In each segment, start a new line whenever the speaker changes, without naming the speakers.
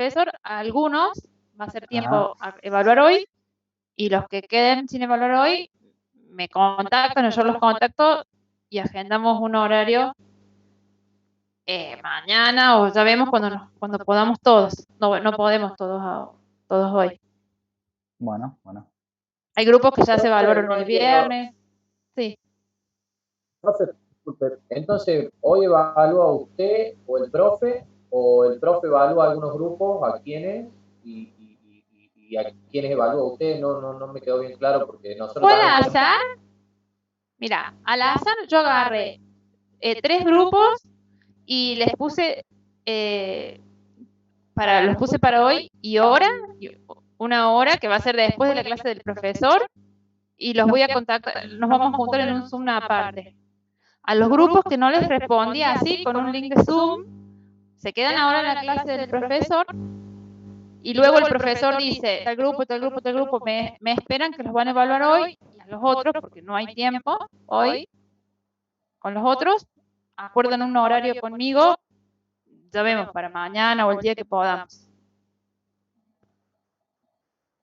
profesor, a algunos va a ser tiempo a evaluar hoy, y los que queden sin evaluar hoy, me contactan o yo los contacto y agendamos un horario mañana, o ya vemos cuando podamos todos. No podemos todos hoy.
Bueno.
Hay grupos que ya se evaluaron el viernes. Sí.
Profe, disculpe, entonces, ¿hoy evalúa usted o el profe evalúa algunos grupos, a quiénes y a quiénes evalúa usted? No me quedó bien claro porque nosotros
¿Fue al azar? Mira, al azar yo agarré 3 grupos y les puse los puse para hoy y una hora que va a ser después de la clase del profesor, y los voy a contactar, nos vamos a juntar en un Zoom aparte. A los grupos que no les respondí así con un link de Zoom, se quedan ahora en la clase del profesor, y luego el profesor dice, tal grupo, me esperan que los van a evaluar hoy, y a los otros, porque no hay tiempo hoy, con los otros, acuerdan un horario conmigo, ya vemos, para mañana o el día que podamos.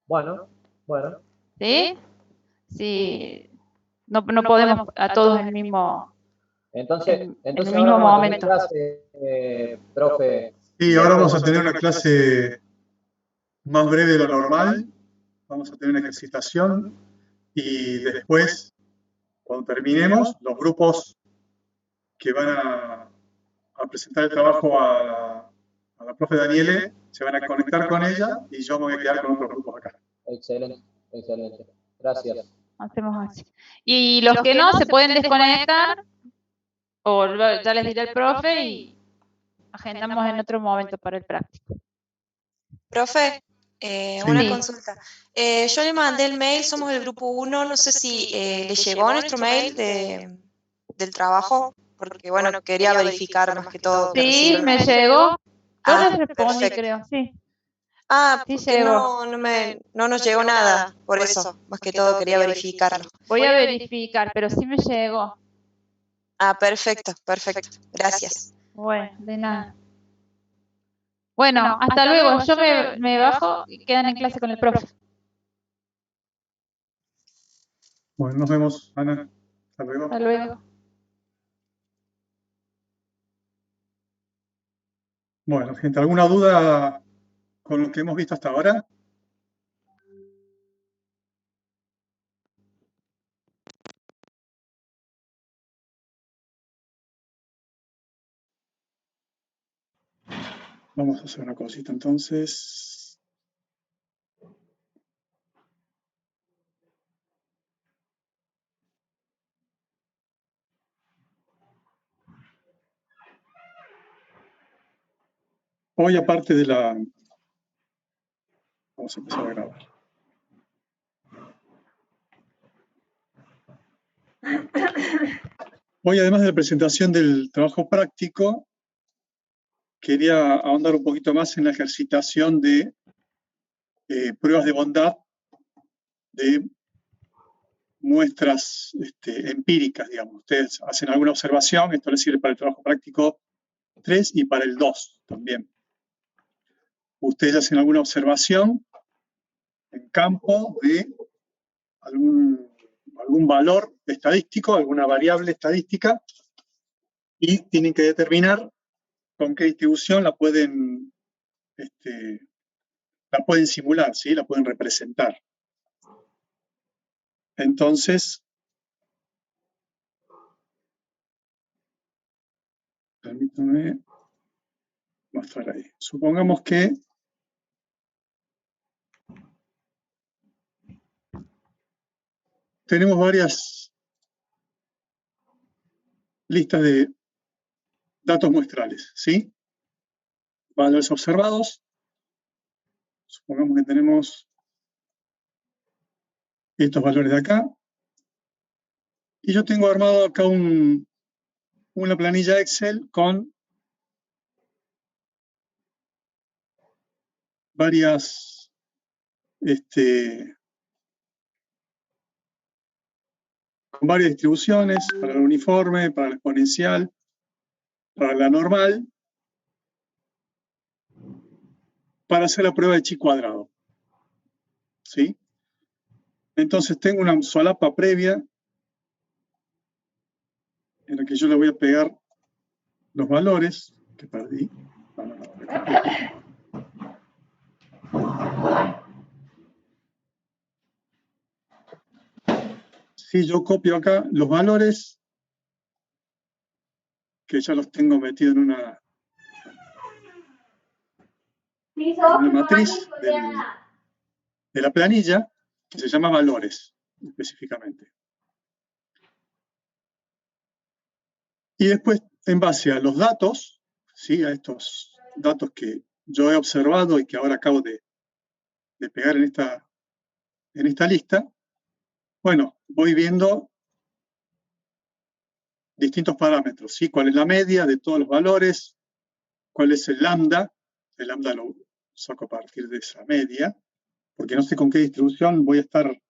Bueno.
¿Sí? Sí. No podemos a todos en el mismo...
Entonces
en el
ahora
mismo
vamos a tener
momento.
clase, profe.
Sí, ahora vamos a tener una clase más breve de lo normal. Vamos a tener una ejercitación y después, cuando terminemos, los grupos que van a presentar el trabajo a la profe Daniele se van a conectar con ella y yo me voy a quedar con otros grupos acá.
Excelente. Gracias.
Hacemos así. Y los que no se pueden desconectar, o ya les diré al profe y agendamos en otro momento para el práctico.
Profe, una consulta. Yo le mandé el mail, somos el grupo 1, no sé si le llegó nuestro mail del trabajo, porque bueno, quería verificar más que todo.
Sí, me llegó. Yo les respondí, creo, sí.
Ah,
sí
porque no nos llegó nada, por eso, más que todo quería verificarlo.
Voy a verificar, pero sí me llegó.
Ah, perfecto, gracias.
Bueno, de nada. Bueno, hasta luego. Yo me bajo y quedan en clase con el profe.
Bueno, nos vemos, Ana. Hasta luego.
Hasta luego.
Bueno, gente, ¿alguna duda con lo que hemos visto hasta ahora? Vamos a hacer una cosita entonces. Hoy, aparte de la... Vamos a empezar a grabar. Hoy, además de la presentación del trabajo práctico, quería ahondar un poquito más en la ejercitación de pruebas de bondad de muestras empíricas, digamos. Ustedes hacen alguna observación, esto les sirve para el trabajo práctico 3 y para el 2 también. Ustedes hacen alguna observación en campo de algún valor estadístico, alguna variable estadística, y tienen que determinar con qué distribución la pueden simular, ¿sí? La pueden representar. Entonces, permítanme mostrar ahí. Supongamos que tenemos varias listas de datos muestrales, ¿sí? Valores observados. Supongamos que tenemos estos valores de acá. Y yo tengo armado acá una planilla Excel con varias distribuciones para la uniforme, para la exponencial, para la normal. para hacer la prueba de chi cuadrado. ¿Sí? Entonces tengo una solapa previa en la que yo le voy a pegar los valores que perdí. Si yo copio acá los valores, que ya los tengo metidos en una matriz de la planilla, que se llama valores, específicamente. Y después, en base a los datos, ¿sí? A estos datos que yo he observado y que ahora acabo de pegar en esta lista, bueno, voy viendo distintos parámetros, ¿sí? ¿Cuál es la media de todos los valores? ¿Cuál es el lambda? El lambda lo saco a partir de esa media, porque no sé con qué distribución voy a estar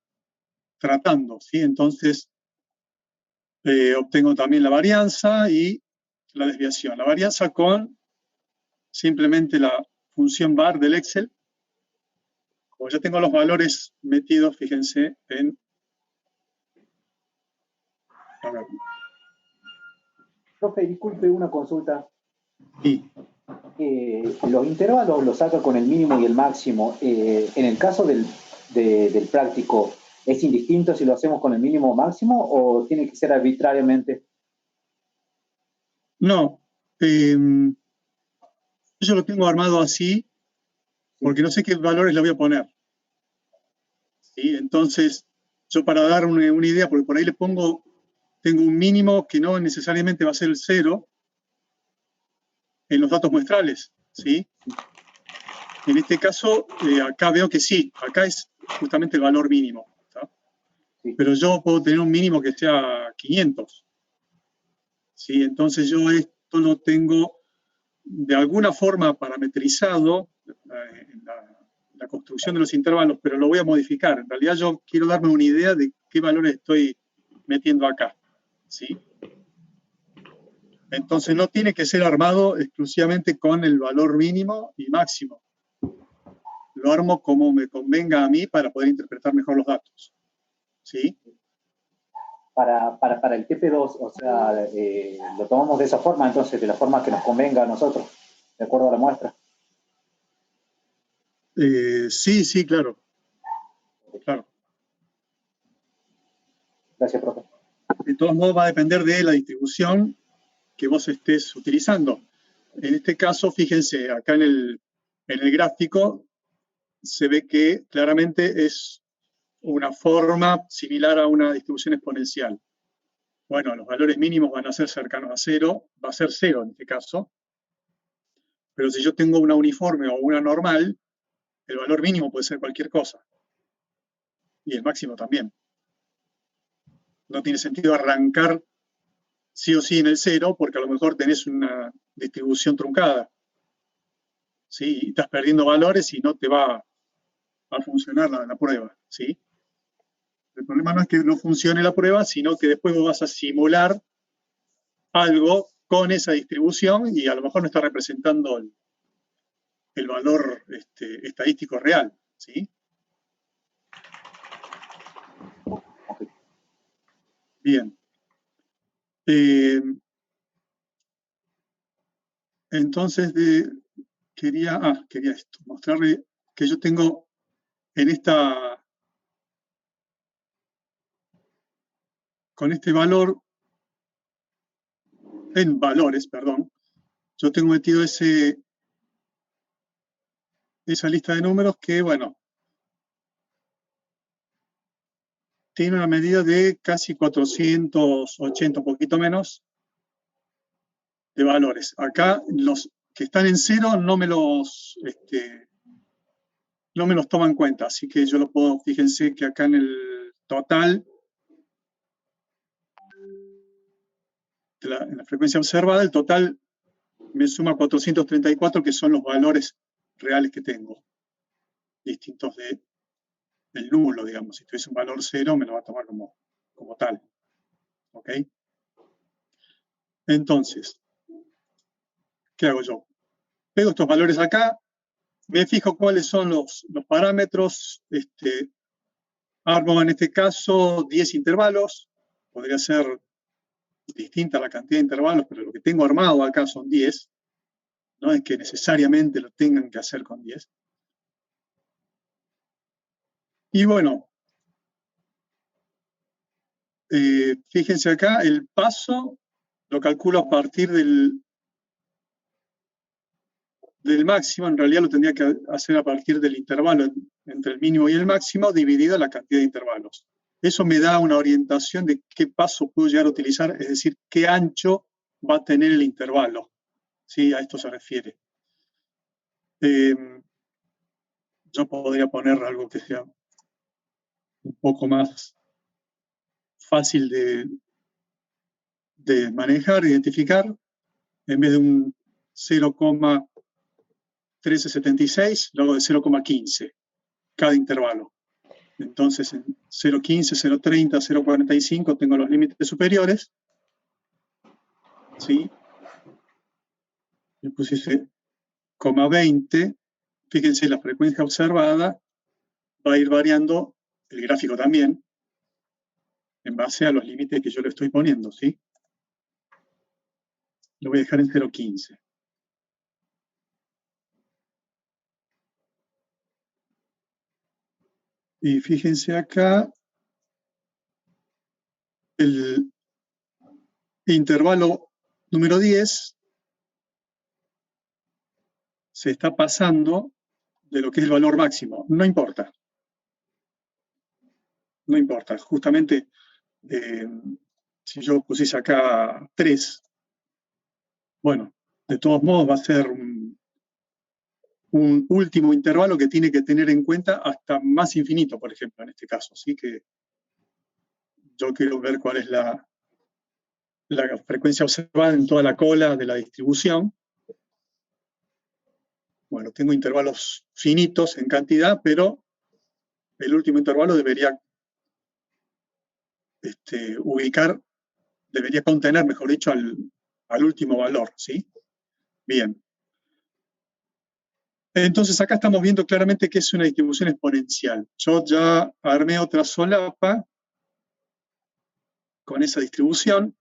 tratando, ¿sí? Entonces, obtengo también la varianza y la desviación. La varianza con simplemente la función var del Excel. Como ya tengo los valores metidos, fíjense en... A ver.
Profe, disculpe una consulta.
Sí.
Los intervalos los saca con el mínimo y el máximo. En el caso del práctico, ¿es indistinto si lo hacemos con el mínimo o máximo o tiene que ser arbitrariamente?
No. Yo lo tengo armado así porque no sé qué valores le voy a poner. ¿Sí? Entonces, yo para dar una idea, porque por ahí tengo un mínimo que no necesariamente va a ser el 0 en los datos muestrales. ¿Sí? En este caso, acá veo que sí, acá es justamente el valor mínimo. Sí. Pero yo puedo tener un mínimo que sea 500. ¿Sí? Entonces yo esto lo tengo de alguna forma parametrizado en la construcción de los intervalos, pero lo voy a modificar. En realidad yo quiero darme una idea de qué valores estoy metiendo acá. ¿Sí? Entonces no tiene que ser armado exclusivamente con el valor mínimo y máximo. Lo armo como me convenga a mí para poder interpretar mejor los datos. ¿Sí?
Para el TP2, o sea, lo tomamos de esa forma, entonces, de la forma que nos convenga a nosotros, de acuerdo a la muestra.
Sí, claro. Claro.
Gracias, profe.
De todos modos va a depender de la distribución que vos estés utilizando. En este caso, fíjense, acá en el gráfico se ve que claramente es una forma similar a una distribución exponencial. Bueno, los valores mínimos van a ser cercanos a 0, va a ser 0 en este caso, pero si yo tengo una uniforme o una normal, el valor mínimo puede ser cualquier cosa, y el máximo también. No tiene sentido arrancar sí o sí en el 0, porque a lo mejor tenés una distribución truncada. ¿Sí? Y estás perdiendo valores y no te va a funcionar la prueba. ¿Sí? El problema no es que no funcione la prueba, sino que después vos vas a simular algo con esa distribución y a lo mejor no está representando el valor estadístico real. ¿Sí? Bien. Entonces, quería esto, mostrarle que yo tengo con este valor, en valores, perdón, yo tengo metido esa lista de números que, bueno, tiene una medida de casi 480, un poquito menos, de valores. Acá los que están en 0 no me los toman en cuenta, así que yo lo puedo, fíjense que acá en el total, en la frecuencia observada, el total me suma 434, que son los valores reales que tengo, distintos del nulo, digamos. Si tuviese un valor 0, me lo va a tomar como tal. ¿Ok? Entonces, ¿qué hago yo? Pego estos valores acá me fijo cuáles son los parámetros, armo en este caso 10 intervalos, podría ser distinta la cantidad de intervalos, pero lo que tengo armado acá son 10, no es que necesariamente lo tengan que hacer con 10. Y bueno, fíjense acá, el paso lo calculo a partir del máximo, en realidad lo tendría que hacer a partir del intervalo entre el mínimo y el máximo dividido la cantidad de intervalos. Eso me da una orientación de qué paso puedo llegar a utilizar, es decir, qué ancho va a tener el intervalo. ¿Sí? A esto se refiere. Yo podría poner algo que sea un poco más fácil de manejar, identificar, en vez de un 0,1376, lo hago de 0,15 cada intervalo. Entonces, en 0,15, 0,30, 0,45 tengo los límites superiores. ¿Sí? Le puse 0,20. Fíjense, la frecuencia observada va a ir variando, el gráfico también, en base a los límites que yo le estoy poniendo. ¿Sí? Lo voy a dejar en 0,15. Y fíjense acá, el intervalo número 10 se está pasando de lo que es el valor máximo. No importa. No importa. Justamente, si yo pusiese acá 3, bueno, de todos modos va a ser un último intervalo que tiene que tener en cuenta hasta más infinito, por ejemplo, en este caso. Así que yo quiero ver cuál es la frecuencia observada en toda la cola de la distribución. Bueno, tengo intervalos finitos en cantidad, pero el último intervalo debería debería contener, mejor dicho, al último valor, ¿sí? Bien. Entonces acá estamos viendo claramente que es una distribución exponencial. Yo ya armé otra solapa con esa distribución.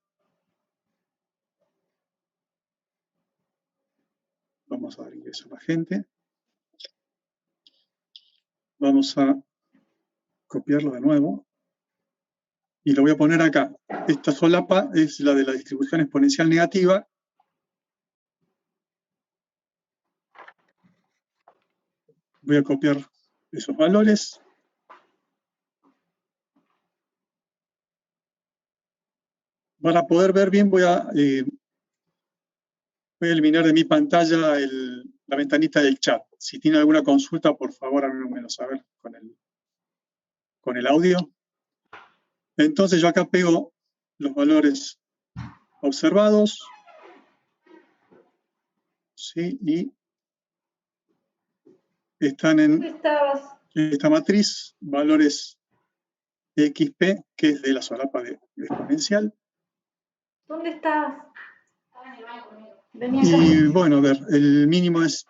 Vamos a dar ingreso a la gente. Vamos a copiarlo de nuevo. Y lo voy a poner acá. Esta solapa es la de la distribución exponencial negativa. Voy a copiar esos valores. Para poder ver bien voy a eliminar de mi pantalla la ventanita del chat. Si tiene alguna consulta, por favor, háganmelo saber con el audio. Entonces yo acá pego los valores observados. ¿Sí? Y están en esta matriz, valores XP, que es de la solapa exponencial.
¿Dónde estás?
Y bueno, a ver, el mínimo es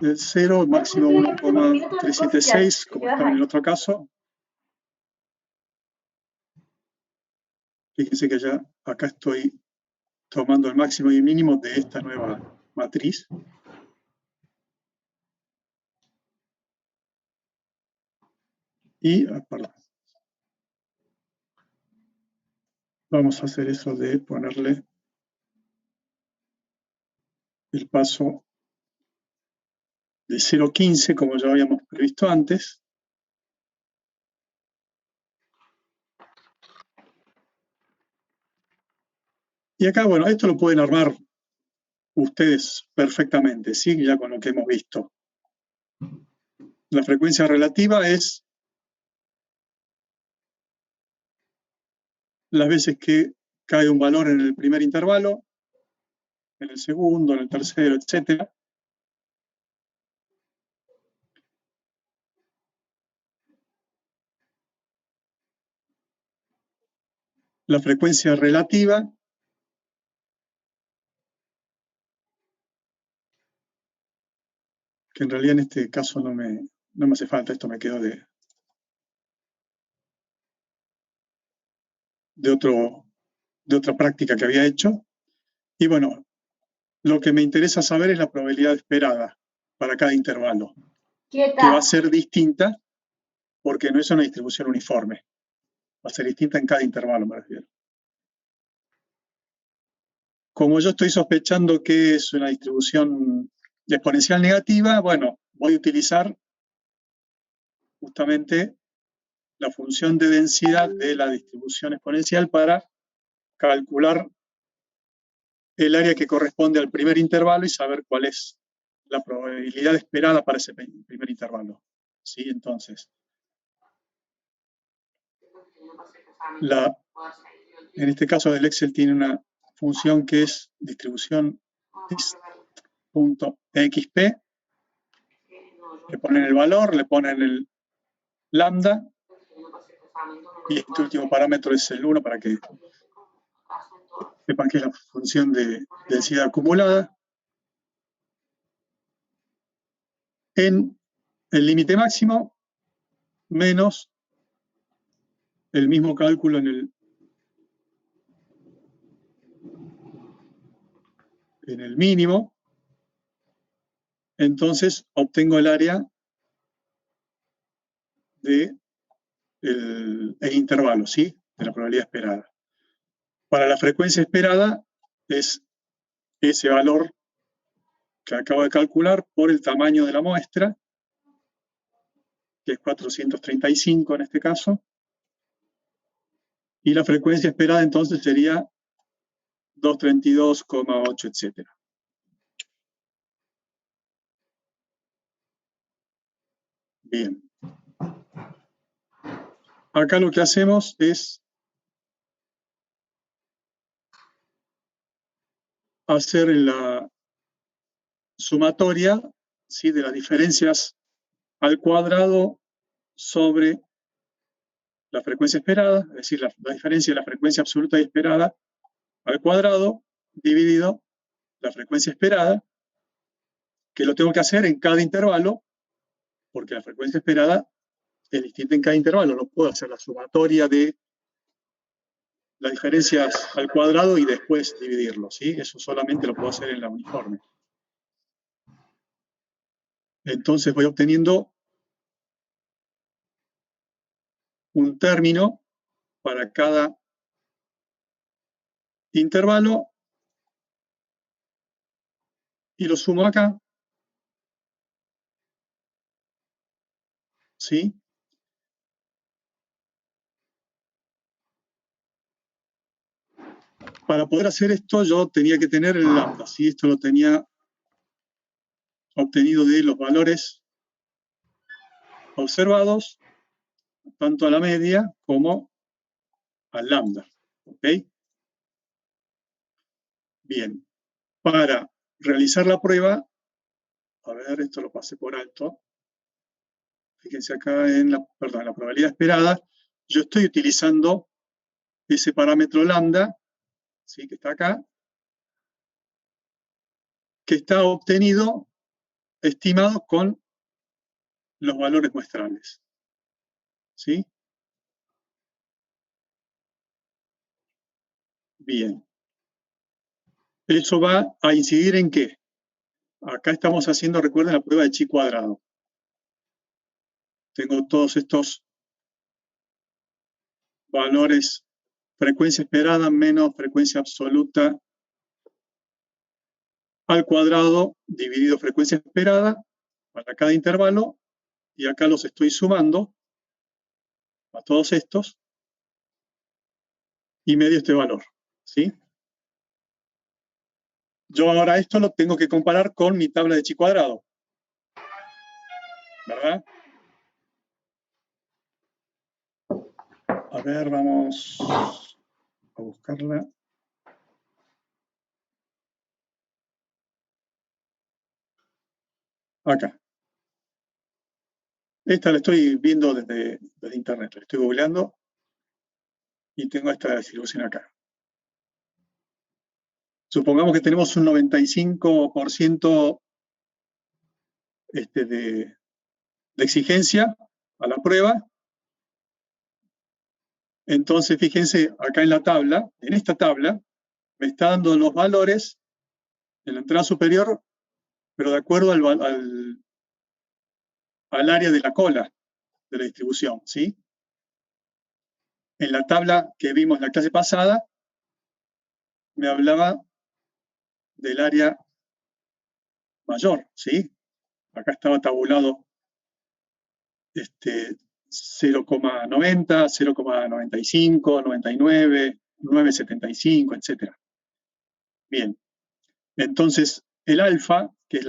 el 0, máximo 1,376, como estaba en el otro caso. Fíjense que ya acá estoy tomando el máximo y el mínimo de esta nueva matriz. Y, perdón. Vamos a hacer eso de ponerle el paso de 0,15, como ya habíamos previsto antes. Y acá, bueno, esto lo pueden armar ustedes perfectamente, ¿sí? Ya con lo que hemos visto. La frecuencia relativa es las veces que cae un valor en el primer intervalo, en el segundo, en el tercero, etc. La frecuencia relativa que en realidad en este caso no me hace falta, esto me quedó de otra práctica que había hecho. Y bueno, lo que me interesa saber es la probabilidad esperada para cada intervalo, que va a ser distinta porque no es una distribución uniforme. Va a ser distinta en cada intervalo, me refiero. Como yo estoy sospechando que es una distribución exponencial negativa, bueno, voy a utilizar justamente la función de densidad de la distribución exponencial para calcular el área que corresponde al primer intervalo y saber cuál es la probabilidad esperada para ese primer intervalo. ¿Sí? Entonces, en este caso el Excel tiene una función que es distribución .xp, le ponen el valor, le ponen el lambda, y este último parámetro es el 1 para que sepan que es la función de densidad acumulada, en el límite máximo menos el mismo cálculo en el mínimo. Entonces obtengo el área del intervalo, ¿sí? De la probabilidad esperada. Para la frecuencia esperada es ese valor que acabo de calcular por el tamaño de la muestra, que es 435 en este caso, y la frecuencia esperada entonces sería 232,8, etc. Bien. Acá lo que hacemos es hacer la sumatoria, ¿sí?, de las diferencias al cuadrado sobre la frecuencia esperada, es decir, la diferencia de la frecuencia absoluta y esperada al cuadrado dividido la frecuencia esperada, que lo tengo que hacer en cada intervalo, porque la frecuencia esperada es distinta en cada intervalo. No puedo hacer la sumatoria de las diferencias al cuadrado y después dividirlo, ¿sí? Eso solamente lo puedo hacer en la uniforme. Entonces voy obteniendo un término para cada intervalo y lo sumo acá, ¿sí? Para poder hacer esto yo tenía que tener el lambda, ¿sí? Esto lo tenía obtenido de los valores observados, tanto a la media como al lambda, ¿ok? Bien, para realizar la prueba, a ver, esto lo pasé por alto. Fíjense acá en la probabilidad esperada, yo estoy utilizando ese parámetro lambda, ¿sí?, que está acá, que está obtenido, estimado con los valores muestrales, ¿sí? Bien. ¿Eso va a incidir en qué? Acá estamos haciendo, recuerden, la prueba de chi cuadrado. Tengo todos estos valores, frecuencia esperada menos frecuencia absoluta al cuadrado dividido frecuencia esperada para cada intervalo, y acá los estoy sumando a todos estos y medio este valor, ¿sí? Yo ahora esto lo tengo que comparar con mi tabla de chi cuadrado, ¿verdad? A ver, vamos a buscarla. Acá. Esta la estoy viendo desde internet, la estoy googleando y tengo esta distribución acá. Supongamos que tenemos un 95% de exigencia a la prueba. Entonces, fíjense, acá en la tabla, en esta tabla, me está dando los valores en la entrada superior, pero de acuerdo al área de la cola de la distribución, ¿sí? En la tabla que vimos en la clase pasada, me hablaba del área mayor, ¿sí? Acá estaba tabulado 0,90, 0,95, 99, 9,75, etc. Bien, entonces el alfa, que es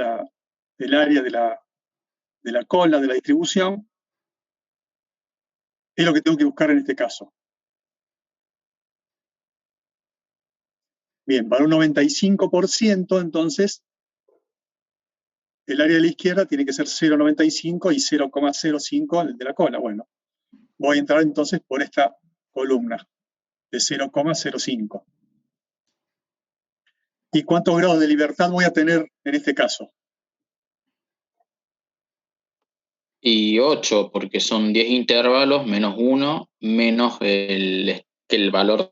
el área de la cola de la distribución, es lo que tengo que buscar en este caso. Bien, para un 95%, entonces, el área de la izquierda tiene que ser 0,95 y 0,05 el de la cola. Bueno, voy a entrar entonces por esta columna de 0,05. ¿Y cuántos grados de libertad voy a tener en este caso?
Y 8, porque son 10 intervalos menos 1, menos el valor.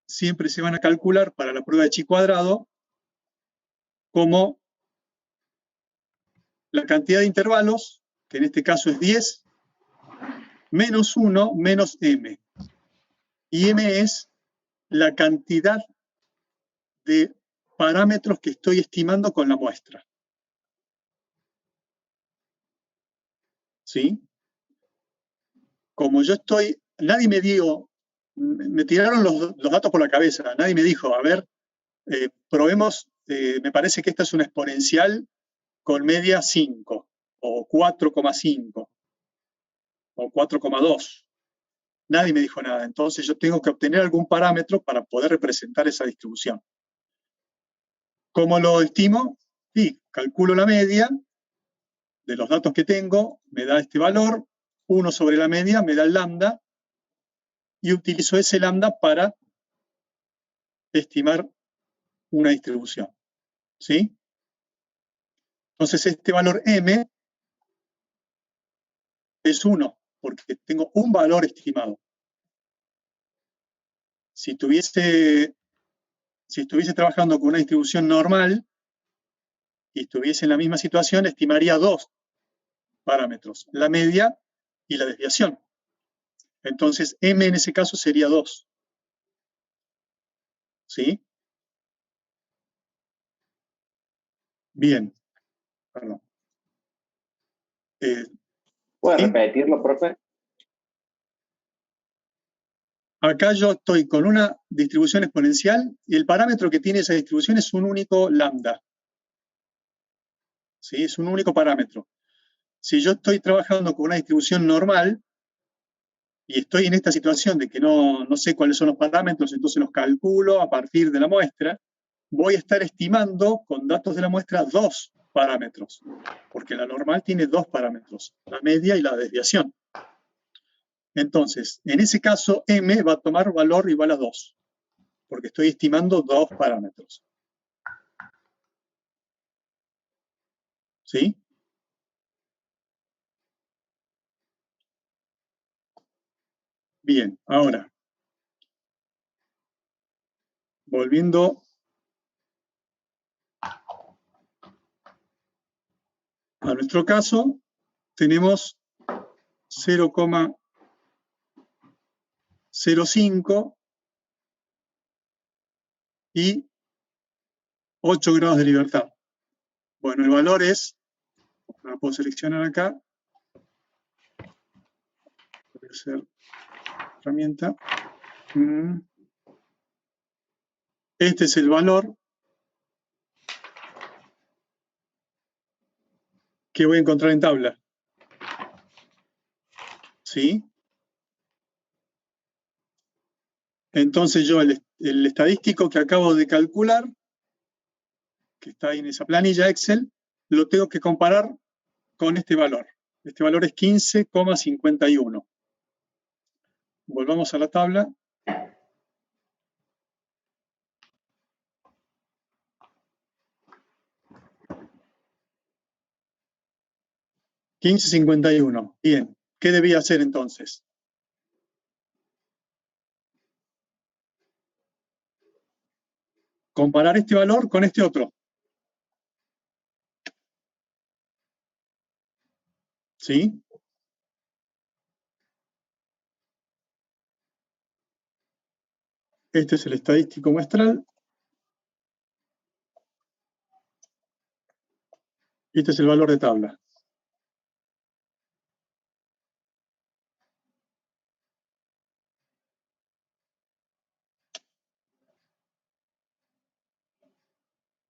Siempre se van a calcular para la prueba de chi cuadrado como la cantidad de intervalos, que en este caso es 10, menos 1 menos m. Y m es la cantidad de parámetros que estoy estimando con la muestra. ¿Sí? Como yo nadie me dio, me tiraron los datos por la cabeza, nadie me dijo, a ver, probemos, me parece que esta es una exponencial con media 5, o 4,5, o 4,2. Nadie me dijo nada, entonces yo tengo que obtener algún parámetro para poder representar esa distribución. ¿Cómo lo estimo? Sí, calculo la media de los datos que tengo, me da este valor, 1 sobre la media me da el lambda, y utilizo ese lambda para estimar una distribución. ¿Sí? Entonces este valor m es 1, porque tengo un valor estimado. Si estuviese trabajando con una distribución normal y estuviese en la misma situación, estimaría 2 parámetros, la media y la desviación. Entonces m en ese caso sería 2. ¿sí? Bien, perdón.
¿Puede
¿sí?
repetirlo, profe?
Acá yo estoy con una distribución exponencial y el parámetro que tiene esa distribución es un único lambda. ¿Sí? Es un único parámetro. Si yo estoy trabajando con una distribución normal y estoy en esta situación de que no sé cuáles son los parámetros, entonces los calculo a partir de la muestra, voy a estar estimando con datos de la muestra 2 parámetros, porque la normal tiene 2 parámetros, la media y la desviación. Entonces, en ese caso, m va a tomar valor igual a 2, porque estoy estimando 2 parámetros. ¿Sí? Bien, ahora, volviendo a nuestro caso, tenemos 0,05 y 8 grados de libertad. Bueno, el valor es, lo puedo seleccionar acá, voy a hacer herramienta. Este es el valor que voy a encontrar en tabla. ¿Sí? Entonces yo el estadístico que acabo de calcular, que está ahí en esa planilla Excel, lo tengo que comparar con este valor. Este valor es 15,51. Volvamos a la tabla. 15,51. Bien, ¿qué debía hacer entonces? Comparar este valor con este otro. ¿Sí? Este es el estadístico muestral. Este es el valor de tabla.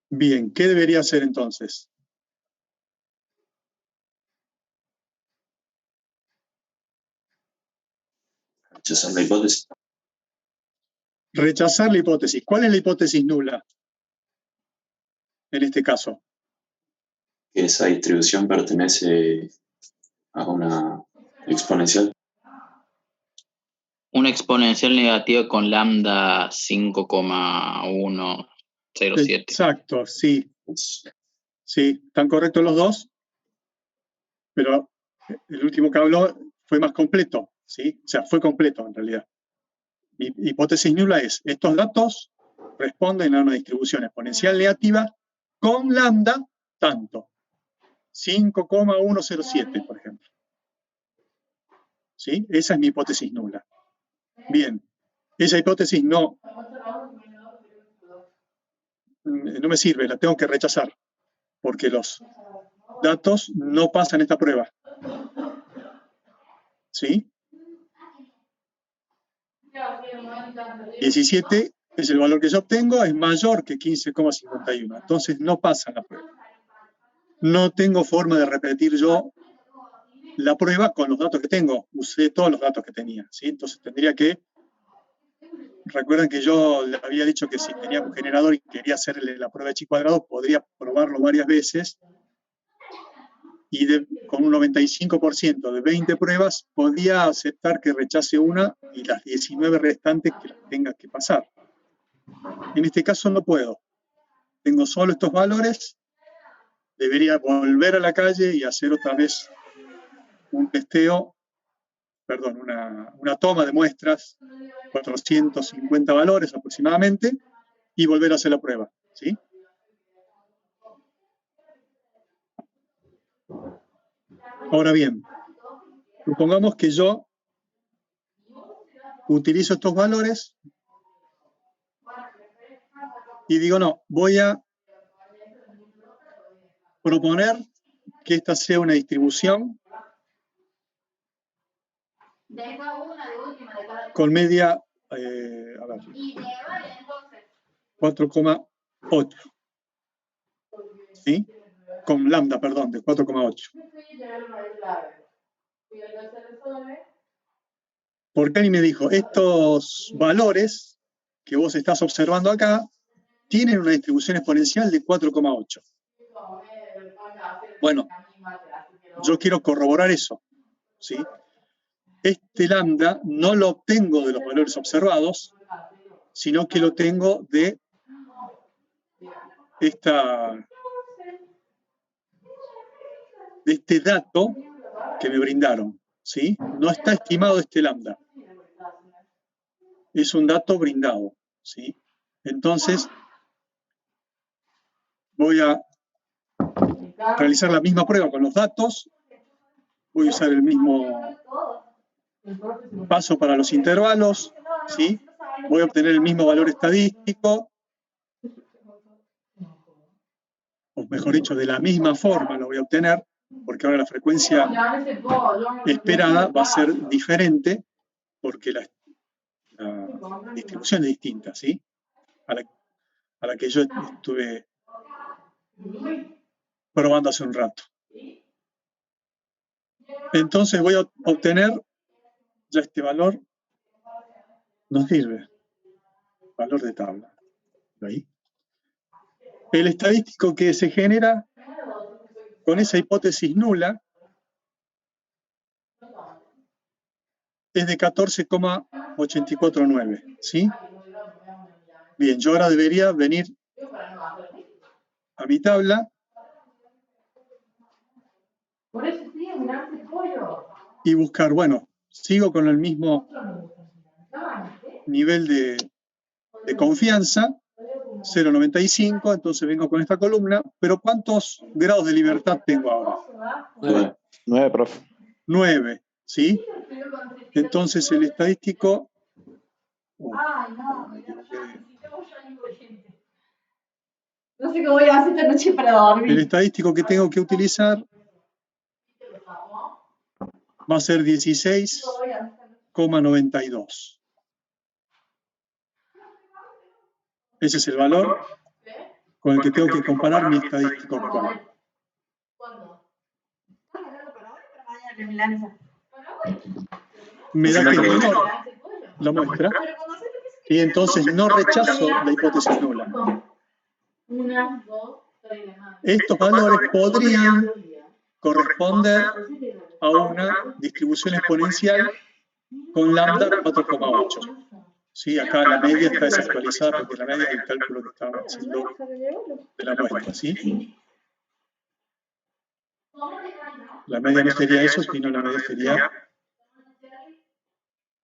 Bien, ¿qué debería hacer entonces?
Rechazar la hipótesis.
Rechazar la hipótesis. ¿Cuál es la hipótesis nula en este caso?
Que esa distribución pertenece a una exponencial.
Una exponencial negativa con lambda 5,107.
Exacto, sí. Sí, están correctos los dos, pero el último que habló fue más completo, ¿sí? O sea, fue completo en realidad. Mi hipótesis nula es, estos datos responden a una distribución exponencial negativa con lambda tanto, 5,107, por ejemplo. ¿Sí? Esa es mi hipótesis nula. Bien, esa hipótesis no me sirve, la tengo que rechazar, porque los datos no pasan esta prueba. ¿Sí? 17 es el valor que yo obtengo, es mayor que 15,51. Entonces no pasa la prueba. No tengo forma de repetir yo la prueba con los datos que tengo. Usé todos los datos que tenía. ¿Sí? Entonces tendría que... Recuerden que yo le había dicho que si tenía un generador y quería hacerle la prueba de chi cuadrado, podría probarlo varias veces y con un 95% de 20 pruebas podía aceptar que rechace una y las 19 restantes que las tenga que pasar. En este caso no puedo. Tengo solo estos valores. Debería volver a la calle y hacer otra vez un testeo, perdón, una toma de muestras, 450 valores aproximadamente, y volver a hacer la prueba. ¿Sí? Ahora bien, supongamos que yo utilizo estos valores y digo, no, voy a proponer que esta sea una distribución con media, a ver, 4,8. ¿Sí? Con lambda, perdón, de 4,8. Porque alguien me dijo, estos valores que vos estás observando acá tienen una distribución exponencial de 4,8. Bueno, yo quiero corroborar eso, ¿sí? Este lambda no lo obtengo de los valores observados, sino que lo tengo de este dato que me brindaron, ¿sí? No está estimado este lambda. Es un dato brindado, ¿sí? Entonces, voy a realizar la misma prueba con los datos. Voy a usar el mismo paso para los intervalos, ¿sí? Voy a obtener el mismo valor estadístico, o mejor dicho, de la misma forma lo voy a obtener, porque ahora la frecuencia esperada va a ser diferente, porque la distribución es distinta, ¿sí? A la que yo estuve probando hace un rato. Entonces voy a obtener ya este valor, nos sirve, valor de tabla. ¿Ahí? El estadístico que se genera con esa hipótesis nula es de 14,849, ¿sí? Bien, yo ahora debería venir a mi tabla y buscar, bueno, sigo con el mismo nivel de confianza, 0,95, entonces vengo con esta columna, pero ¿cuántos grados de libertad tengo ahora?
9, profe.
9, ¿sí? Entonces el estadístico...
No sé cómo voy a hacer esta noche para dormir.
El estadístico que tengo que utilizar va a ser 16,92. Ese es el valor con el que tengo que comparar mi estadístico actual. Me da que es menor la muestra y entonces no rechazo la hipótesis nula. Estos valores podrían corresponder a una distribución exponencial con lambda 4,8. Sí, acá la media está desactualizada porque la media es el cálculo que estábamos haciendo de la muestra, ¿sí? La media no sería eso, sino la media sería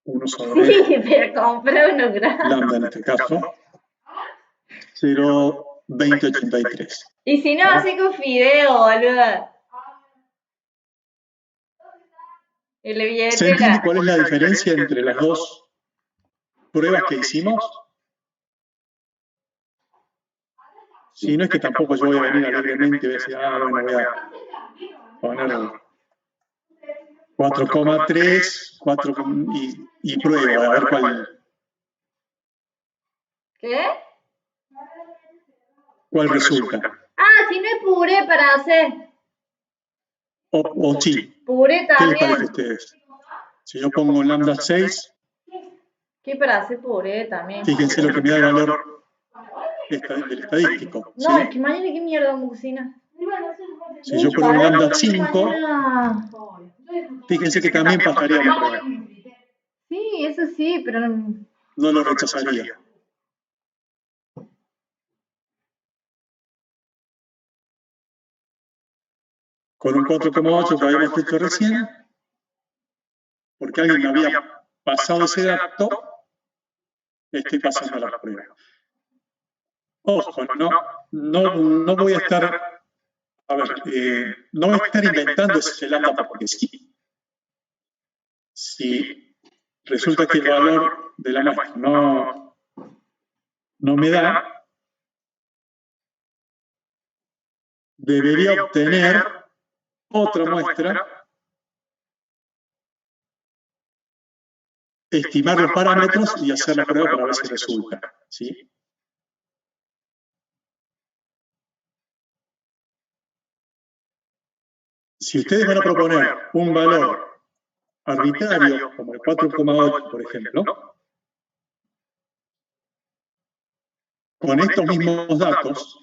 1 sobre lambda en este caso, 0,2083.
Y si no, así con fideo, boludo.
¿Se entiende cuál es la diferencia entre las dos pruebas que hicimos? Si no es que tampoco yo voy a venir alegremente y voy a decir, bueno, voy a poner 4,3, 4 y pruebo, a ver cuál.
¿Qué?
¿Cuál resulta?
Ah, si no hay puré para hacer.
O sí.
Puré
¿Qué les
también.
parece a ustedes? Si yo pongo lambda 6,
¿Qué para hacer puré también?
fíjense lo que me da el valor del estadístico.
No,
¿sí?
es que mañana qué mierda vamos a cocinar.
Si yo pongo lambda 5, fíjense que también pasaría la prueba.
Sí, eso sí, pero
No lo rechazaría. Con un 4,8 que habíamos hecho recién, porque alguien me había pasado ese dato, estoy pasando la prueba. Ojo, no voy a estar, no voy a estar inventando ese lambda porque sí. Si resulta que el valor de la muestra no me da, debería obtener otra muestra, estimar los parámetros y hacer la prueba para ver si resulta, ¿sí? Si ustedes van a proponer un valor arbitrario, como el 4,8, por ejemplo, con estos mismos datos,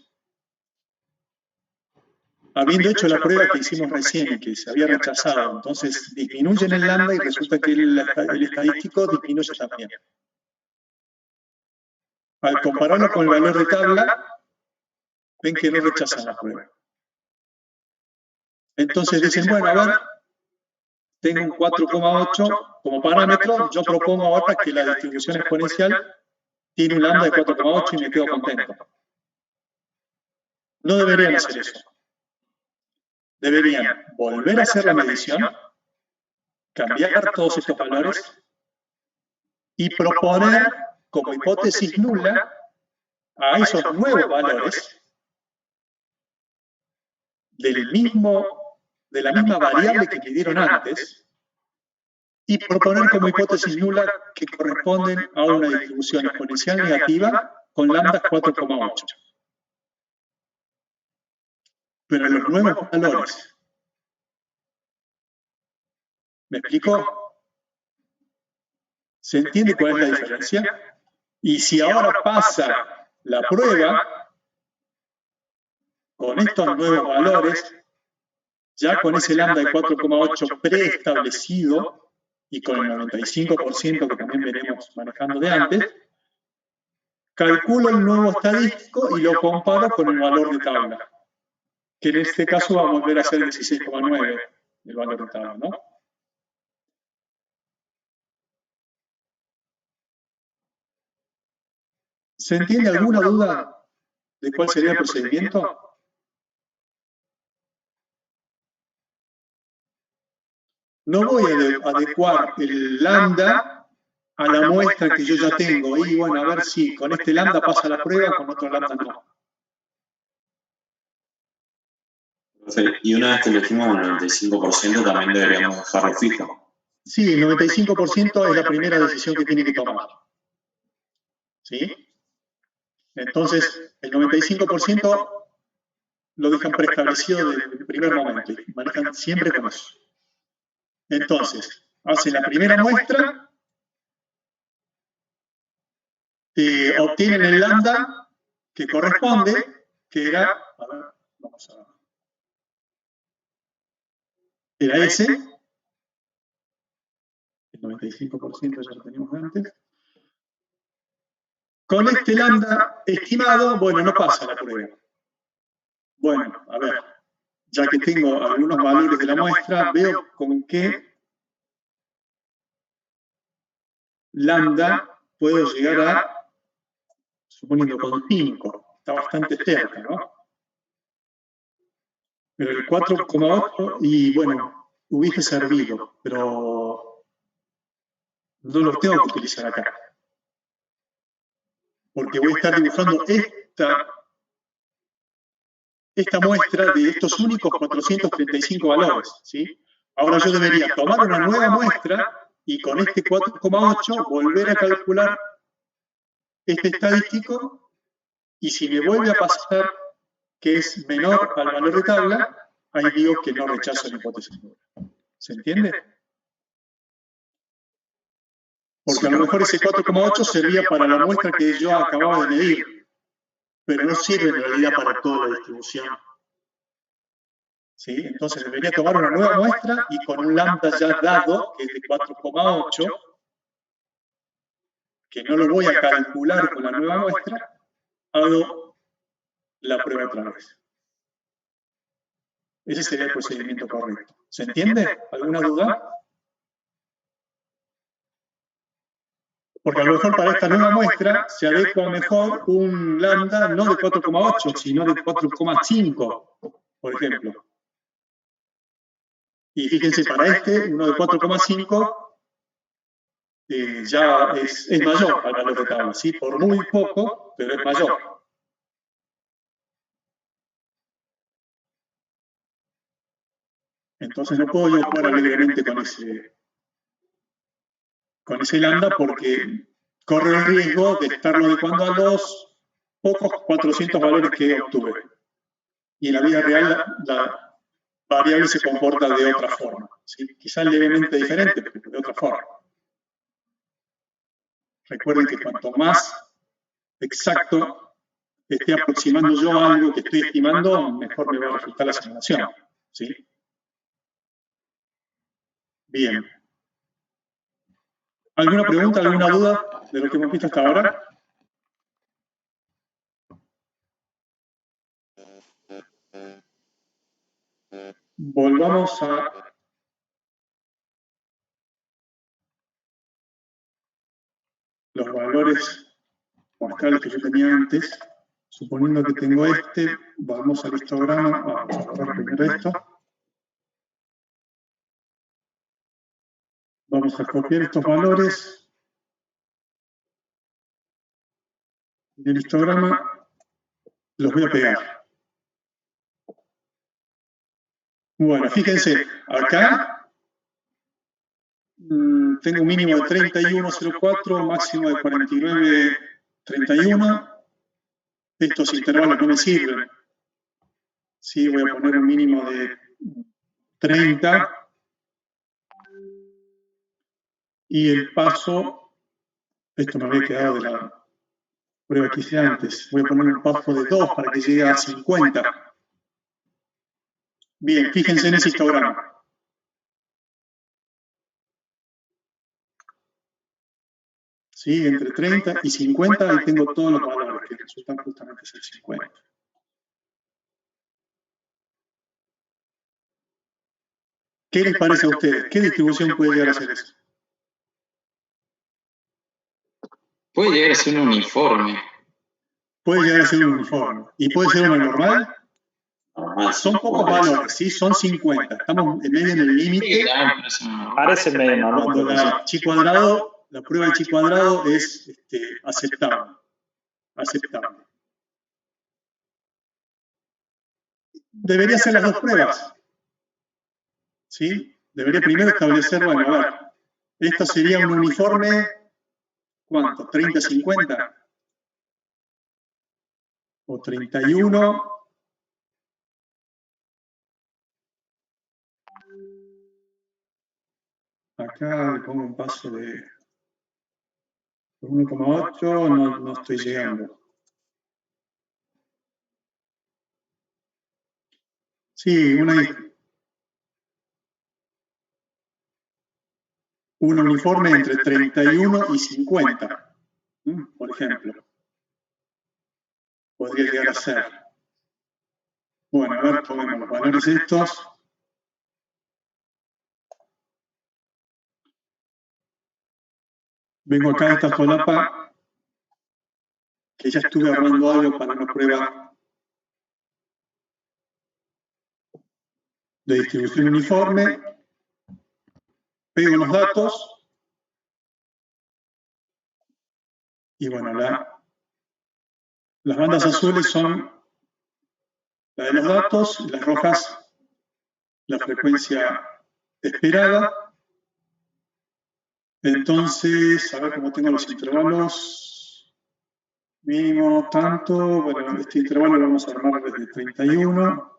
habiendo hecho la prueba que hicimos recién y que se había rechazado, entonces disminuyen el lambda y resulta que el estadístico disminuye también. Al compararlo con el valor de tabla, ven que no rechazan la prueba. Entonces dicen, bueno, a ver, tengo un 4,8 como parámetro, yo propongo ahora que la distribución exponencial tiene un lambda de 4,8 y me quedo contento. No deberían hacer eso. Deberían volver a hacer la medición, cambiar todos estos valores y proponer como hipótesis nula a esos nuevos valores de la misma variable que midieron antes y proponer como hipótesis nula que corresponden a una distribución exponencial negativa con lambda 4,8. Pero los nuevos valores, ¿me explico? ¿Se entiende cuál es la diferencia? Y si ahora pasa la prueba con estos nuevos valores, ya con ese lambda de 4,8 preestablecido y con el 95% que también venimos manejando de antes, calculo el nuevo estadístico y lo comparo con el valor de tabla, que en este caso va a volver a ser 16,9 el valor de tabla, ¿no? ¿Se entiende alguna duda de cuál sería el procedimiento? No voy a adecuar el lambda a la muestra que yo ya tengo. Y bueno, a ver si con este lambda pasa la prueba, con otro lambda no.
Y una vez que elegimos el 95%, también deberíamos dejarlo fijo.
Sí, el 95% es la primera decisión que tiene que tomar. ¿Sí? Entonces, el 95% lo dejan preestablecido desde el primer momento. Y manejan siempre con eso. Entonces, hacen la primera muestra, obtienen el lambda que corresponde, que era, a ver, vamos a ver, era ese, el 95% ya lo teníamos antes. Con este lambda estimado, bueno, no pasa la prueba. Bueno, a ver, ya que tengo algunos valores de la muestra, veo con qué lambda puedo llegar a, suponiendo con 5, está bastante cerca, ¿no? Pero el 4,8, y bueno, hubiese servido, pero no lo tengo que utilizar acá. Porque voy a estar dibujando esta muestra de estos únicos 435 valores, ¿sí? Ahora yo debería tomar una nueva muestra y con este 4,8 volver a calcular este estadístico y si me vuelve a pasar que es menor al valor de tabla, ahí digo que no rechazo la hipótesis nula. ¿Se entiende? Porque a lo mejor ese 4,8 servía para la muestra que yo acababa de medir, pero no sirve en realidad para toda la distribución. ¿Sí? Entonces debería tomar una nueva muestra y con un lambda ya dado, que es de 4,8, que no lo voy a calcular con la nueva muestra, hago la prueba otra vez. Ese sería el procedimiento correcto. ¿Se entiende? ¿Alguna duda? Porque a lo mejor para esta nueva muestra se adecua mejor un lambda no de 4,8, sino de 4,5, por ejemplo. Y fíjense, para uno de 4,5 ya es mayor al valor de tabla, ¿sí? Por muy poco, pero es mayor. Entonces no puedo yo jugar alegremente con ese lambda porque corre el riesgo de estarlo adecuando a los pocos 400 valores que obtuve. Y en la vida real la variable se comporta de otra forma. ¿Sí? Quizás levemente diferente, pero de otra forma. Recuerden que cuanto más exacto esté aproximando yo a algo que estoy estimando, mejor me va a resultar la simulación. ¿Sí? Bien. ¿Alguna pregunta, alguna duda de lo que hemos visto hasta ahora? Volvamos a los valores muestrales que yo tenía antes. Suponiendo que tengo este, vamos al histograma. Vamos a borrar primero esto. Vamos a copiar estos valores del histograma, los voy a pegar. Bueno, fíjense, acá tengo un mínimo de 31,04, máximo de 49,31. Estos intervalos no me sirven. Sí, voy a poner un mínimo de 30. Y el paso, esto me había quedado de la prueba que hice antes, voy a poner un paso de 2 para que llegue a 50. Bien, fíjense en ese histograma. ¿Sí? Entre 30 y 50, ahí tengo todos los valores que resultan justamente ser 50. ¿Qué les parece a ustedes? ¿Qué distribución puede llegar a ser eso?
Puede llegar a ser un uniforme.
Puede llegar a ser un uniforme. ¿Y puede ser una normal? Son pocos valores, ¿sí? Son 50. Estamos en medio del límite.
Parece medio, ¿no?
Cuando la chi cuadrado, la prueba de chi cuadrado es aceptable. Aceptable. Debería ser las dos pruebas. ¿Sí? Debería primero establecer, bueno, a ver, esto sería un uniforme, ¿cuánto? ¿30, 50? ¿O 31? Acá le pongo un paso de 1,8, no estoy llegando. Sí, un uniforme entre 31 y 50, por ejemplo. Podría llegar a ser. Bueno, a ver, ponemos los valores estos. Vengo acá a esta solapa, que ya estuve armando algo para una prueba de distribución uniforme. Pego los datos. Y bueno, las bandas azules son la de los datos, y las rojas la frecuencia esperada. Entonces, a ver cómo tengo los intervalos. Mínimo tanto. Bueno, este intervalo lo vamos a armar desde 31.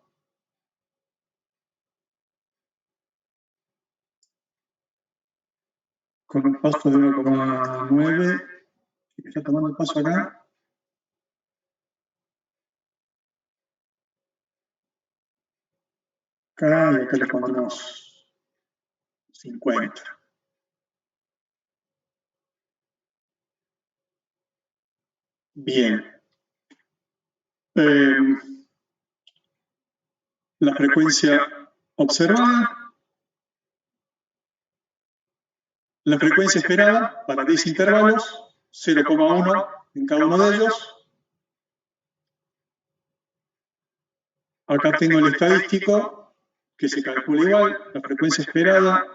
Con un paso de 1,9. Y está tomando el paso acá. Acá y acá le pondremos 50. Bien. La frecuencia observada. La frecuencia esperada para 10 intervalos, 0,1 en cada uno de ellos. Acá tengo el estadístico, que se calcula igual, la frecuencia esperada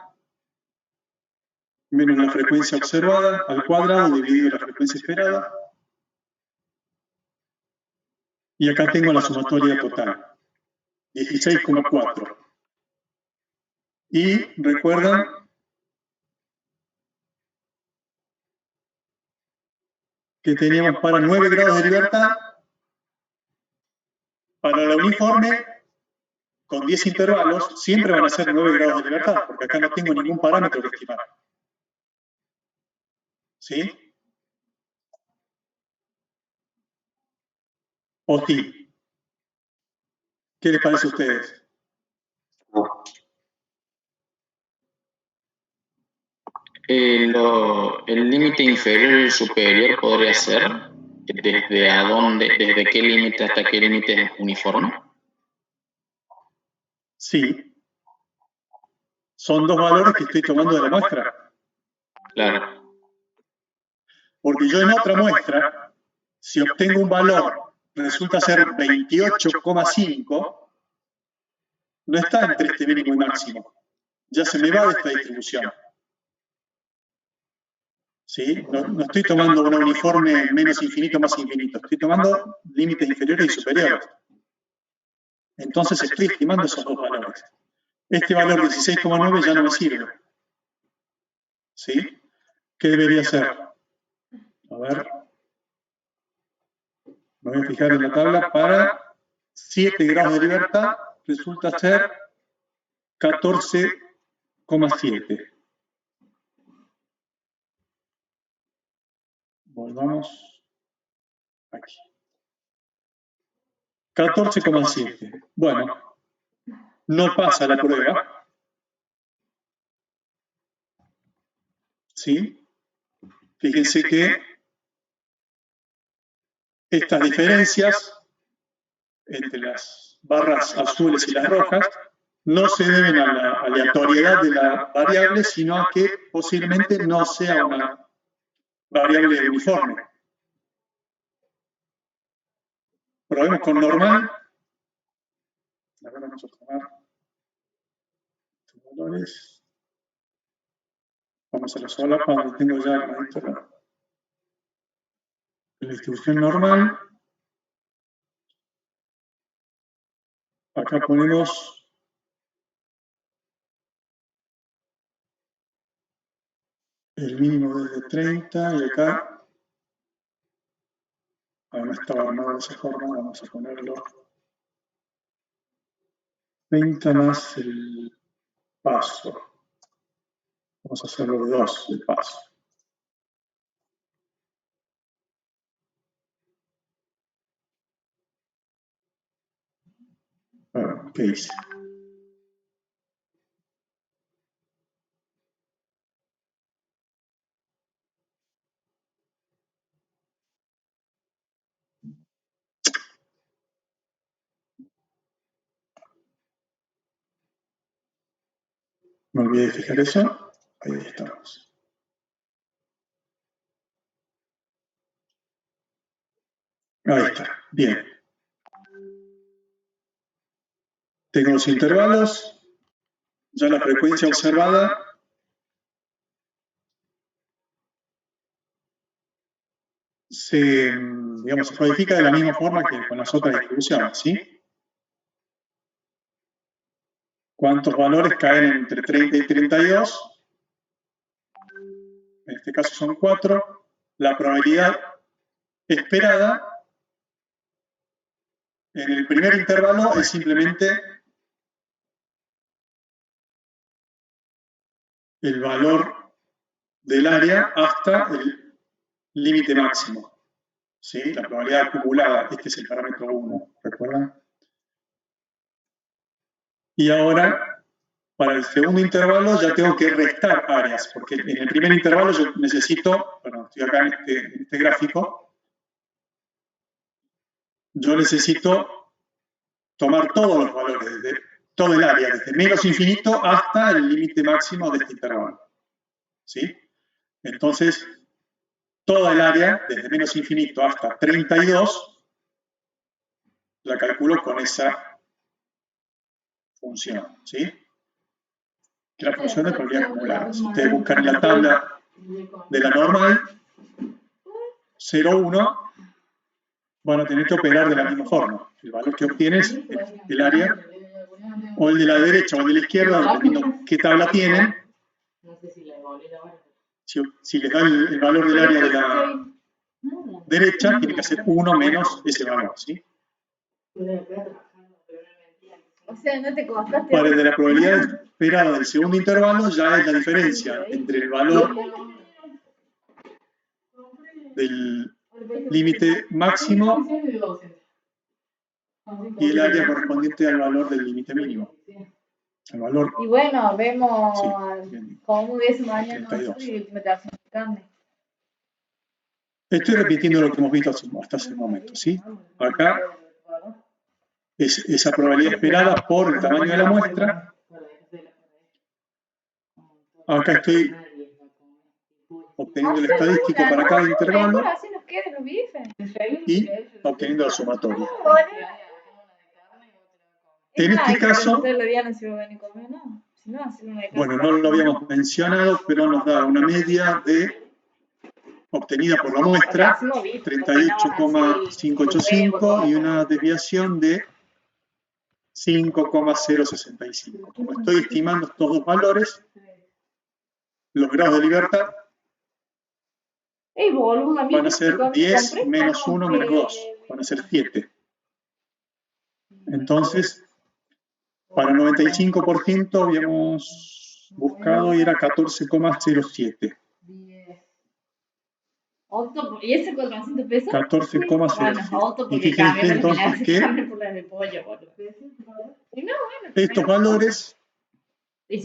menos la frecuencia observada al cuadrado dividido la frecuencia esperada. Y acá tengo la sumatoria total, 16,4. Y recuerdan que teníamos para 9 grados de libertad, para la uniforme, con 10 intervalos, siempre van a ser 9 grados de libertad, porque acá no tengo ningún parámetro que estimar. ¿Sí? ¿O sí? ¿Qué les parece a ustedes?
El límite inferior y superior podría ser desde qué límite hasta qué límite es uniforme.
Sí. Son dos valores que estoy tomando de la muestra.
Claro.
Porque yo en otra muestra, si obtengo un valor, resulta ser 28,5, no está entre este mínimo y máximo. Ya se me va de esta distribución. ¿Sí? No estoy tomando una uniforme menos infinito más infinito. Estoy tomando límites inferiores y superiores. Entonces estoy estimando esos dos valores. Este valor 16,9 ya no me sirve. ¿Sí? ¿Qué debería ser? A ver. Me voy a fijar en la tabla. Para 7 grados de libertad resulta ser 14,7. Volvamos aquí. 14,7. Bueno, no pasa la prueba. ¿Sí? Fíjense que estas diferencias entre las barras azules y las rojas no se deben a la aleatoriedad de la variable, sino a que posiblemente no sea una variable uniforme. Probemos con normal. Ahora vamos a tomar estos valores. Vamos a la solapa donde tengo ya la distribución normal. Acá ponemos el mínimo desde 30 y acá, no estaba armado de esa forma, vamos a ponerlo 30 más el paso. Vamos a hacerlo 2 el paso. Bueno, ¿qué hice? Me olvidé de fijar eso. Ahí estamos. Ahí está. Bien. Tengo los intervalos. Ya la frecuencia observada se codifica de la misma forma que con las otras distribuciones, ¿sí? ¿Cuántos valores caen entre 30 y 32? En este caso son 4. La probabilidad esperada en el primer intervalo es simplemente el valor del área hasta el límite máximo. ¿Sí? La probabilidad acumulada, este es el parámetro 1, ¿recuerdan? Y ahora, para el segundo intervalo ya tengo que restar áreas, porque en el primer intervalo yo necesito, bueno, estoy acá en este gráfico, yo necesito tomar todos los valores, de todo el área, desde menos infinito hasta el límite máximo de este intervalo. ¿Sí? Entonces, toda el área, desde menos infinito hasta 32, la calculo con esa función. ¿Sí? Que la función de probabilidad acumulada. Si ustedes buscan en la tabla de la normal, 0, 1, van a tener que operar de la misma forma. El valor que obtienes, el área, o el de la derecha o el de la izquierda, dependiendo qué tabla tienen. Si les da el valor del área de la derecha, tiene que hacer 1 menos ese valor, ¿sí?
O sea, no te costaste.
Para el de la probabilidad esperada del segundo intervalo, ya es la diferencia entre el valor del límite máximo y el área correspondiente al valor del límite mínimo. El valor.
Y bueno, vemos
sí,
cómo hubiese mañana
32.
y ultimitación de carne.
Estoy repitiendo lo que hemos visto hasta ese momento, ¿sí? Acá es esa probabilidad esperada por el tamaño de la muestra. Acá estoy obteniendo el estadístico para cada intervalo
Así nos quedan los bifes.
y obteniendo la sumatoria. En este caso, bueno, no lo habíamos mencionado, pero nos da una media obtenida por la muestra, 38,585 y una desviación de 5,065. Como estoy estimando estos dos valores, los grados de libertad van a ser 10 menos 1 menos 2, van a ser 7. Entonces, para 95% habíamos buscado y era 14,07.
¿Y ese 400 pesos?
14,07. Y fíjense entonces que estos valores me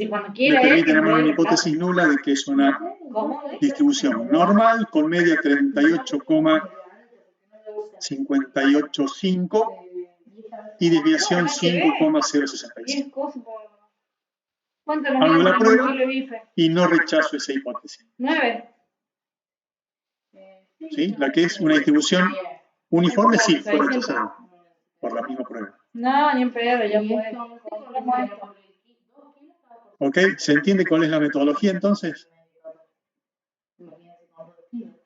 permiten armar una hipótesis nula de que es una distribución normal con media 38,585 y desviación 5,065. Hago la prueba y no rechazo esa hipótesis.
9.
¿Sí? La que es una distribución uniforme, sí, fue rechazada por la misma prueba.
No, ni en pedo, ya fue.
¿Ok? ¿Se entiende cuál es la metodología entonces?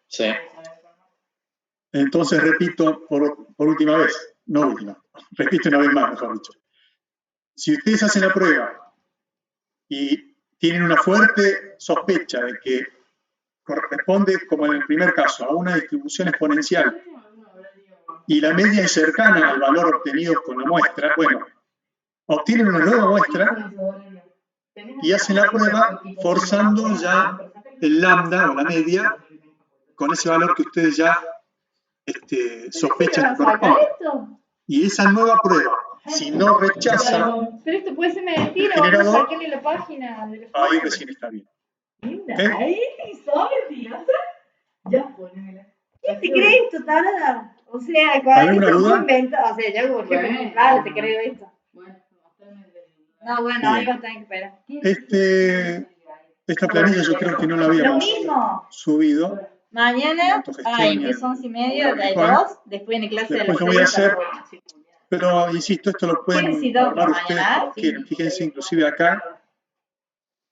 Sí.
Entonces repito por última vez, no última, repito una vez más, mejor dicho. Si ustedes hacen la prueba y tienen una fuerte sospecha de que corresponde, como en el primer caso, a una distribución exponencial y la media es cercana al valor obtenido con la muestra, bueno, obtienen una nueva muestra y hacen la prueba forzando ya el lambda o la media con ese valor que ustedes ya sospechan que corresponde. Y esa nueva prueba, si no rechaza
pero esto puede ser mentira,
el generador,
saquen en la página.
ahí recién está bien.
Ahí sabes, tía. Ya, ponémela. ¿Qué te crees esto, tarada? O sea,
¿alguna duda?
O sea, yo como jefe, claro, te creo esto. No, bueno, ahí vas a tener que esperar.
Esta planilla yo creo que no la habíamos subido.
Mañana, es 11:30, de 2, después en clase de la
después lo voy a hacer, pero insisto, esto lo pueden armar ustedes como quieran. Fíjense, inclusive acá,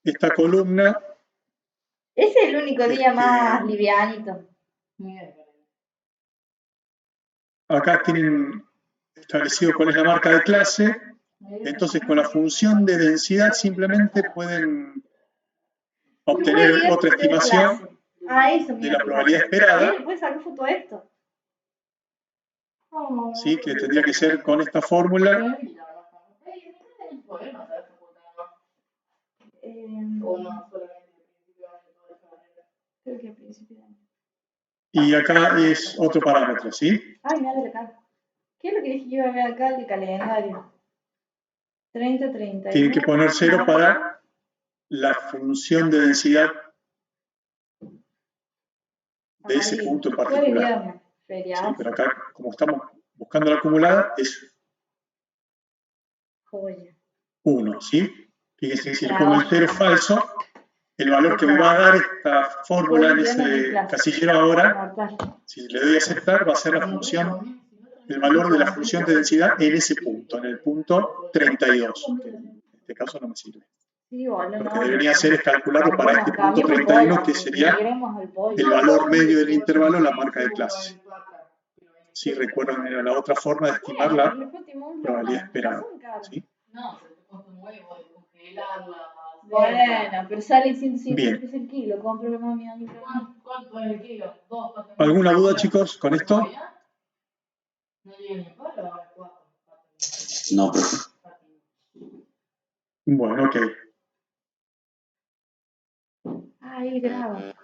esta columna.
Ese es el único día más livianito.
Acá tienen establecido cuál es la marca de clase. Entonces, con la función de densidad simplemente pueden obtener otra estimación de la probabilidad esperada.
¿Puedes sacar foto de esto?
Sí, que tendría que ser con esta fórmula. Y acá es otro parámetro, ¿sí?
Ay, mira de acá. ¿Qué es lo que dije yo iba a ver acá del calendario? 30.
Tienen que poner 0 para la función de densidad de ese punto en particular. Sí, pero acá, como estamos buscando la acumulada, es 1, ¿sí? Fíjense que si le pongo el 0 falso, el valor que me va a dar esta fórmula en ese casillero ahora, si le doy a aceptar, va a ser la función, el valor de la función de densidad en ese punto, en el punto 32, que en este caso no me sirve. Lo que debería hacer es calcularlo para este punto 31, que sería el valor medio del intervalo, la marca de clase. Si recuerdan, era la otra forma de estimar la probabilidad esperada, ¿sí?
Bueno, pero sale 150
Bien.
pesos el kilo. Compro lo más mío.
¿Cuánto es el kilo?
¿Alguna duda, chicos, con esto?
No llega ni a palo, 4.
No, profe.
Bueno, ok.
Ah, él graba.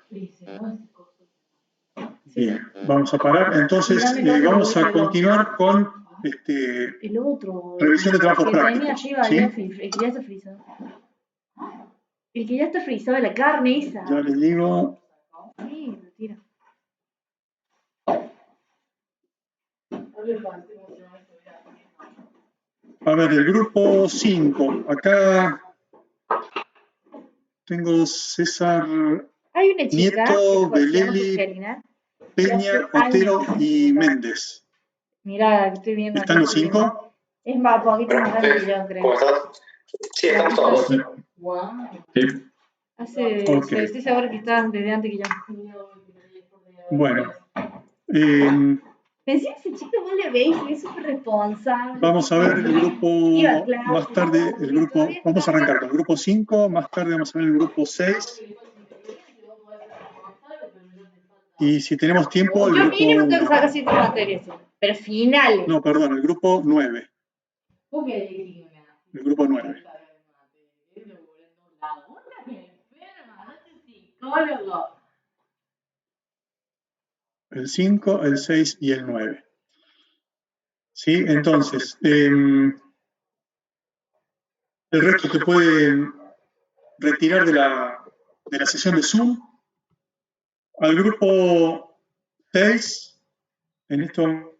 Bien, vamos a parar. Entonces, vamos a continuar con
El otro.
revisión de trabajos
que tenía
prácticos.
arriba,
¿Sí?
el que ya está frizado. El que ya está frizado, la carne esa.
Ya les digo.
Sí, retira.
A ver, el grupo 5. Acá tengo César
Hay una chica
Nieto,
que se llama
Beleli,
Jorgelina.
Peña, Otero y Méndez.
Mira, estoy viendo.
¿Están los 5?
Es más poquito más grande que yo, creo.
¿Cómo estás? Sí, estamos todos. Sí.
Estoy segura que estás desde antes que yo.
Bueno.
Pensé ese chico, vos le veis, es súper responsable.
Vamos a ver el grupo
Iba a clase,
más tarde, el grupo, vamos a arrancar con el grupo 5, más tarde vamos a ver el grupo 6. Y si tenemos tiempo, el
Yo
grupo
mínimo tengo que
1.
sacar 7 materias, pero finales.
No, perdón, el grupo 9.
¿Por qué?
El grupo 9. El 5, el 6 y el 9. ¿Sí? Entonces, el resto se puede retirar de la sesión de Zoom. Al grupo 6, en esto